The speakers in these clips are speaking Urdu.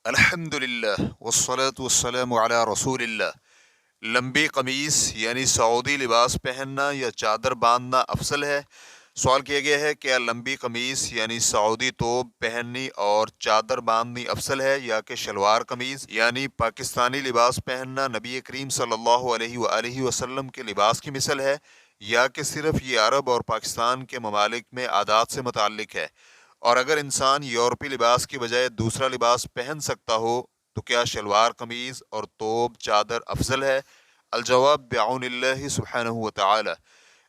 الحمدللہ والصلاة والسلام علی رسول اللہ۔ لمبی قمیص یعنی سعودی لباس پہننا یا چادر باندھنا افضل ہے؟ سوال کیا گیا ہے کیا لمبی قمیص یعنی سعودی توب پہننی اور چادر باندھنی افضل ہے یا کہ شلوار قمیض یعنی پاکستانی لباس پہننا نبی کریم صلی اللہ علیہ وآلہ وسلم کے لباس کی مثل ہے، یا کہ صرف یہ عرب اور پاکستان کے ممالک میں عادات سے متعلق ہے؟ اور اگر انسان یورپی لباس کی بجائے دوسرا لباس پہن سکتا ہو تو کیا شلوار قمیض اور توب چادر افضل ہے؟ الجواب بعون اللہ سبحانہ وتعالی۔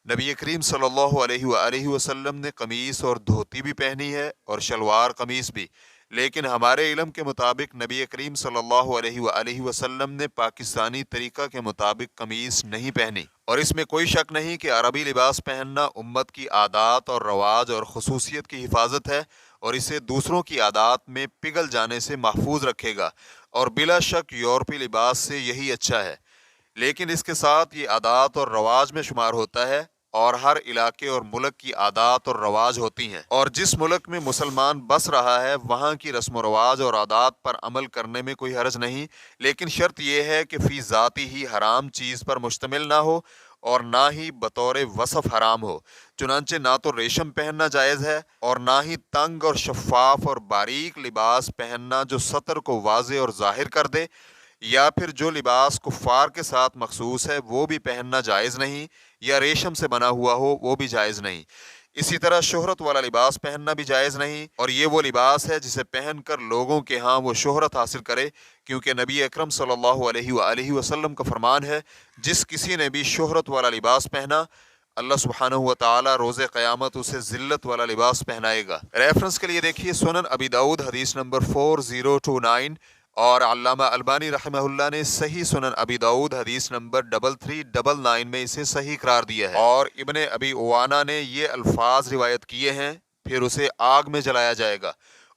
نبی کریم صلی اللہ علیہ وآلہ وسلم نے قمیص اور دھوتی بھی پہنی ہے اور شلوار قمیص بھی، لیکن ہمارے علم کے مطابق نبی کریم صلی اللہ علیہ وآلہ وسلم نے پاکستانی طریقہ کے مطابق قمیص نہیں پہنی۔ اور اس میں کوئی شک نہیں کہ عربی لباس پہننا امت کی عادات اور رواج اور خصوصیت کی حفاظت ہے اور اسے دوسروں کی عادات میں پگھل جانے سے محفوظ رکھے گا، اور بلا شک یورپی لباس سے یہی اچھا ہے، لیکن اس کے ساتھ یہ عادات اور رواج میں شمار ہوتا ہے، اور ہر علاقے اور ملک کی عادات اور رواج ہوتی ہیں، اور جس ملک میں مسلمان بس رہا ہے وہاں کی رسم و رواج اور عادات پر عمل کرنے میں کوئی حرج نہیں، لیکن شرط یہ ہے کہ فی ذاتی ہی حرام چیز پر مشتمل نہ ہو اور نہ ہی بطور وصف حرام ہو۔ چنانچہ نہ تو ریشم پہننا جائز ہے اور نہ ہی تنگ اور شفاف اور باریک لباس پہننا جو سطر کو واضح اور ظاہر کر دے، یا پھر جو لباس کفار کے ساتھ مخصوص ہے وہ بھی پہننا جائز نہیں، یا ریشم سے بنا ہوا ہو وہ بھی جائز نہیں۔ اسی طرح شہرت والا لباس پہننا بھی جائز نہیں، اور یہ وہ لباس ہے جسے پہن کر لوگوں کے ہاں وہ شہرت حاصل کرے، کیونکہ نبی اکرم صلی اللہ علیہ وآلہ وسلم کا فرمان ہے جس کسی نے بھی شہرت والا لباس پہنا اللہ سبحانہ و تعالی روز قیامت اسے ذلت والا لباس پہنائے گا۔ ریفرنس کے لیے دیکھیے سنن ابی داؤد حدیث نمبر 4029، اور علامہ البانی رحمہ اللہ نے صحیح سنن ابی داؤد حدیث نمبر 3399 میں اسے صحیح قرار دیا ہے، اور ابن ابی عوانہ نے یہ الفاظ روایت کیے ہیں پھر اسے آگ میں جلایا جائے گا۔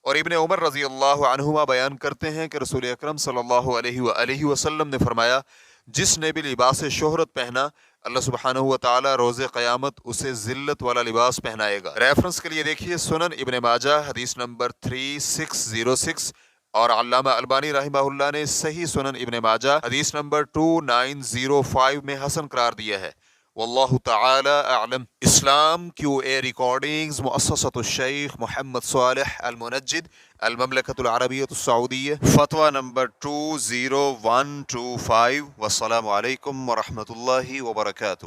اور ابن عمر رضی اللہ عنہما بیان کرتے ہیں کہ رسول اکرم صلی اللہ علیہ وآلہ وسلم نے فرمایا جس نے بھی لباس شہرت پہنا اللہ سبحانہ و تعالی روز قیامت اسے ذلت والا لباس پہنائے گا۔ ریفرنس کے لیے دیکھیے سنن ابن ماجہ حدیث نمبر 3606، اور علامہ البانی رحمہ اللہ نے صحیح سنن ابن ماجہ حدیث نمبر 2905 میں حسن قرار دیا ہے۔ واللہ تعالی اعلم۔ اسلام کیو اے ریکارڈنگز، مؤسسۃ الشیخ محمد صالح المنجد، المملکۃ العربیۃ السعودیہ، فتویٰ نمبر 20125۔ والسلام علیکم ورحمۃ اللہ وبرکاتہ۔